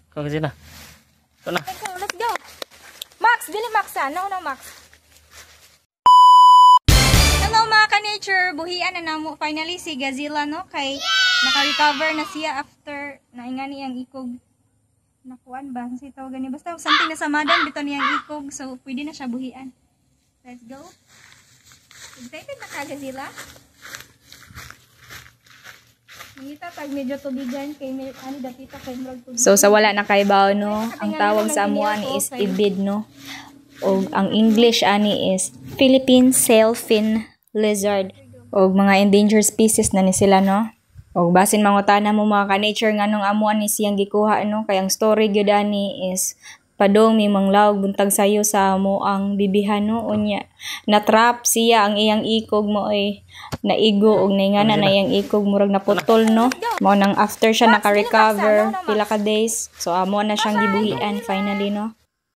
Kung kasi na. Ito na. Let's go. Max, dili Max ano na Max. Hello mga ka-nature, buhian na namo finally si Godzilla no kay naka-recover na siya after naingani ang ikog. Nakuan ba si tawag gani basta something na sa madam dito niyang ikog so pwede na siya buhian. Let's go. Excited na ka Godzilla? Ngita pag medyo tubigan kay ani dapita kay murag tubig. So sa wala na kaibaw no, ang tawag sa amuan is ibid no. O ang English ani is Philippine sailfin lizard. O mga endangered species na ni sila no. O basin mangutana mo mga ka-nature nganong amuan ni siyang gikuha no, kay ang story gyud ani is padong may manglawg buntag sayo sa mo ang bibihan no unya na-trap siya ang iyang ikog mo ay naigo og naingana na iyang ikog murag naputol no mo nang after siya naka-recover pila ka days so amo na siyang gibuhian finally no.